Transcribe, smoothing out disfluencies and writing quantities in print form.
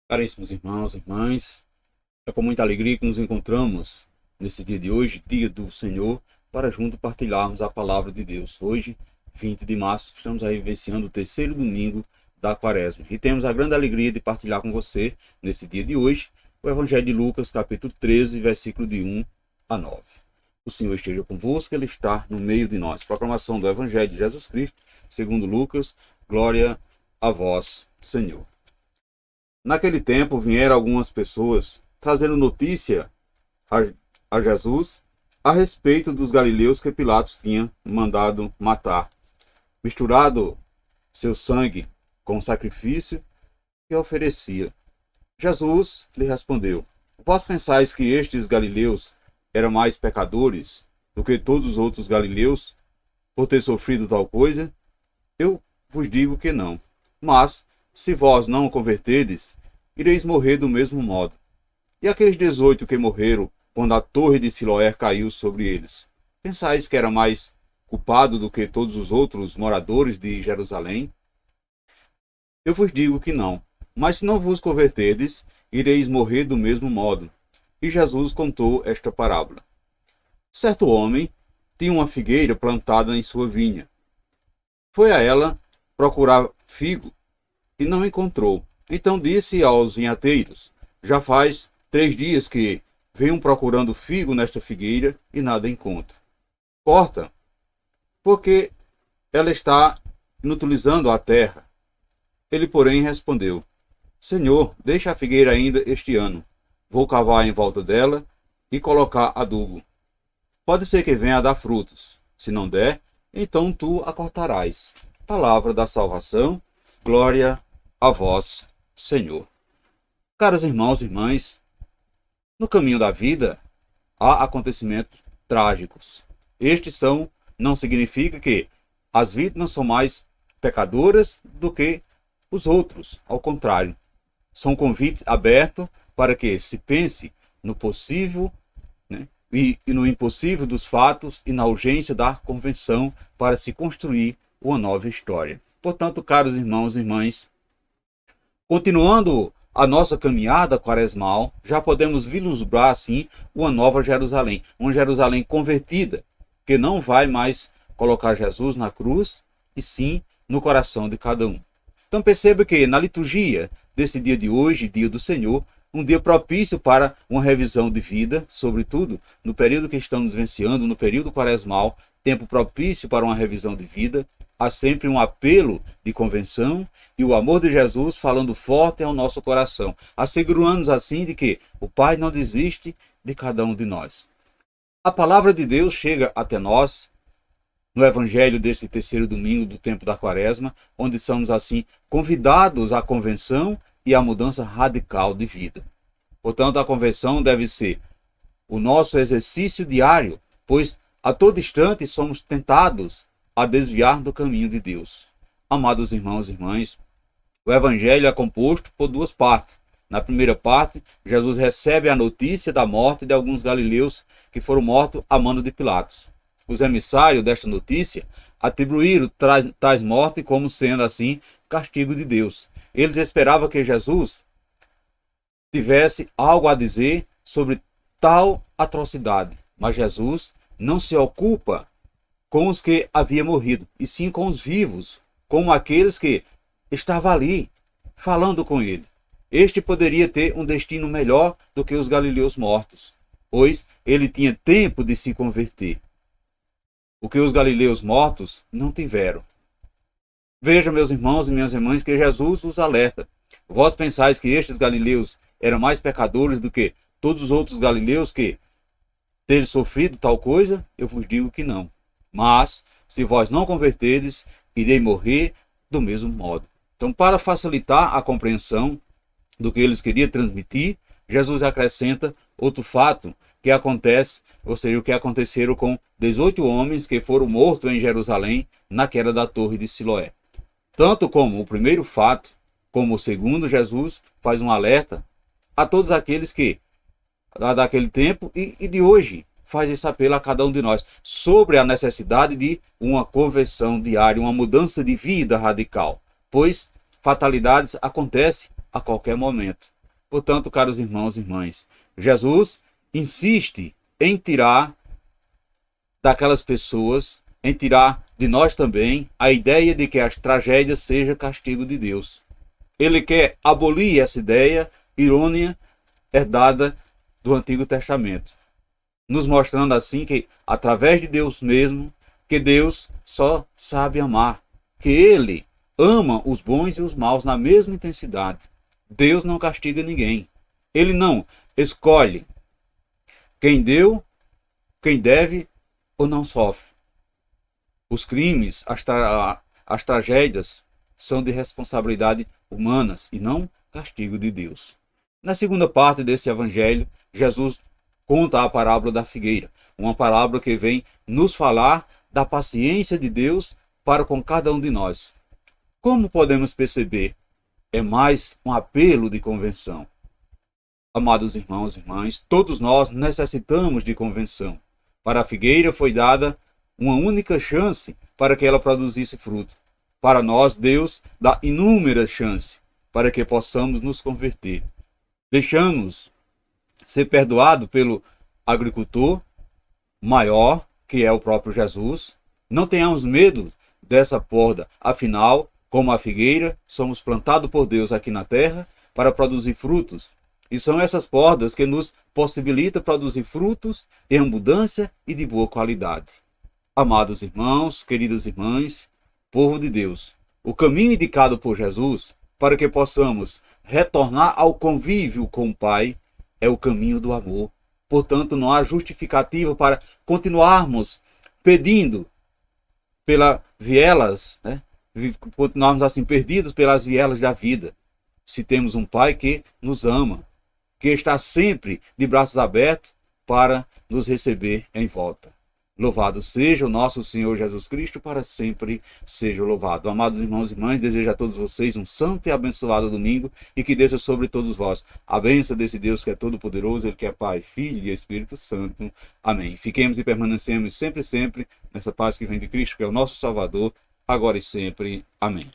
Caríssimos irmãos e irmãs, é com muita alegria que nos encontramos nesse dia de hoje, dia do Senhor, para juntos partilharmos a palavra de Deus. Hoje, 20 de março, estamos aí vivenciando o terceiro domingo da Quaresma e temos a grande alegria de partilhar com você, nesse dia de hoje, o Evangelho de Lucas, capítulo 13, versículo de 1 a 9. O Senhor esteja convosco, Ele está no meio de nós. Proclamação do Evangelho de Jesus Cristo, segundo Lucas, glória a vós, Senhor. Naquele tempo vieram algumas pessoas trazendo notícia a Jesus a respeito dos galileus que Pilatos tinha mandado matar, misturado seu sangue com o sacrifício que oferecia. Jesus lhe respondeu: Vós pensais que estes galileus eram mais pecadores do que todos os outros galileus por ter sofrido tal coisa? Eu vos digo que não. Mas, se vós não converterdes, ireis morrer do mesmo modo. E aqueles 18 que morreram quando a torre de Siloé caiu sobre eles, pensais que era mais culpado do que todos os outros moradores de Jerusalém? Eu vos digo que não. Mas se não vos converterdes, ireis morrer do mesmo modo. E Jesus contou esta parábola. Certo homem tinha uma figueira plantada em sua vinha. Foi a ela procurar figo e não encontrou. Então disse aos vinhateiros: Já faz 3 dias que venham procurando figo nesta figueira e nada encontro. Corta, porque ela está inutilizando a terra. Ele, porém, respondeu: Senhor, deixa a figueira ainda este ano. Vou cavar em volta dela e colocar adubo. Pode ser que venha a dar frutos. Se não der, então tu a cortarás. Palavra da salvação. Glória a vós, Senhor. Caros irmãos e irmãs, no caminho da vida há acontecimentos trágicos. Não significa que as vítimas são mais pecadoras do que os outros. Ao contrário, são convites abertos para que se pense no possível, né, e no impossível dos fatos e na urgência da convenção para se construir uma nova história. Portanto, caros irmãos e irmãs, continuando a nossa caminhada quaresmal, já podemos vislumbrar assim uma nova Jerusalém, uma Jerusalém convertida, que não vai mais colocar Jesus na cruz, e sim no coração de cada um. Então perceba que na liturgia desse dia de hoje, dia do Senhor, um dia propício para uma revisão de vida, sobretudo no período que estamos vivenciando, no período quaresmal, tempo propício para uma revisão de vida, há sempre um apelo de convenção e o amor de Jesus falando forte ao nosso coração, assegurando-nos assim de que o Pai não desiste de cada um de nós. A palavra de Deus chega até nós no Evangelho deste terceiro domingo do tempo da Quaresma, onde somos assim convidados à convenção e à mudança radical de vida. Portanto, a convenção deve ser o nosso exercício diário, pois a todo instante somos tentados a desviar do caminho de Deus. Amados irmãos e irmãs, o Evangelho é composto por 2 partes. Na primeira parte, Jesus recebe a notícia da morte de alguns galileus que foram mortos a mano de Pilatos. Os emissários desta notícia atribuíram tais mortes como sendo assim castigo de Deus. Eles esperavam que Jesus tivesse algo a dizer sobre tal atrocidade, mas Jesus não se ocupa com os que haviam morrido, e sim com os vivos, como aqueles que estavam ali, falando com ele. Este poderia ter um destino melhor do que os galileus mortos, pois ele tinha tempo de se converter, o que os galileus mortos não tiveram. Veja, meus irmãos e minhas irmãs, que Jesus os alerta. Vós pensais que estes galileus eram mais pecadores do que todos os outros galileus que terem sofrido tal coisa? Eu vos digo que não. Mas, se vós não converterdes, irei morrer do mesmo modo. Então, para facilitar a compreensão do que eles queriam transmitir, Jesus acrescenta outro fato que acontece, ou seja, o que aconteceram com 18 homens que foram mortos em Jerusalém na queda da torre de Siloé. Tanto como o primeiro fato, como o segundo, Jesus faz um alerta a todos aqueles que, daquele tempo e de hoje, faz esse apelo a cada um de nós sobre a necessidade de uma conversão diária, uma mudança de vida radical, pois fatalidades acontecem a qualquer momento. Portanto, caros irmãos e irmãs, Jesus insiste em tirar daquelas pessoas, em tirar de nós também a ideia de que as tragédias sejam castigo de Deus. Ele quer abolir essa ideia errônea herdada do Antigo Testamento, nos mostrando assim que, através de Deus mesmo, que Deus só sabe amar, que Ele ama os bons e os maus na mesma intensidade. Deus não castiga ninguém. Ele não escolhe quem deu, quem deve ou não sofre. Os crimes, as tragédias são de responsabilidade humanas e não castigo de Deus. Na segunda parte desse evangelho, Jesus conta a parábola da figueira, uma parábola que vem nos falar da paciência de Deus para com cada um de nós. Como podemos perceber, é mais um apelo de convenção. Amados irmãos e irmãs, todos nós necessitamos de convenção. Para a figueira foi dada uma única chance para que ela produzisse fruto. Para nós, Deus dá inúmeras chances para que possamos nos converter. Deixamos ser perdoado pelo agricultor maior, que é o próprio Jesus. Não tenhamos medo dessa poda. Afinal, como a figueira, somos plantados por Deus aqui na terra para produzir frutos. E são essas podas que nos possibilitam produzir frutos em abundância e de boa qualidade. Amados irmãos, queridas irmãs, povo de Deus, o caminho indicado por Jesus para que possamos retornar ao convívio com o Pai é o caminho do amor. Portanto, não há justificativa para continuarmos pedindo pelas vielas, continuarmos assim perdidos pelas vielas da vida. Se temos um Pai que nos ama, que está sempre de braços abertos para nos receber em volta. Louvado seja o nosso Senhor Jesus Cristo, para sempre seja louvado. Amados irmãos e irmãs, desejo a todos vocês um santo e abençoado domingo e que desça sobre todos vós a bênção desse Deus que é todo poderoso, Ele que é Pai, Filho e Espírito Santo. Amém. Fiquemos e permanecemos sempre nessa paz que vem de Cristo, que é o nosso Salvador, agora e sempre. Amém.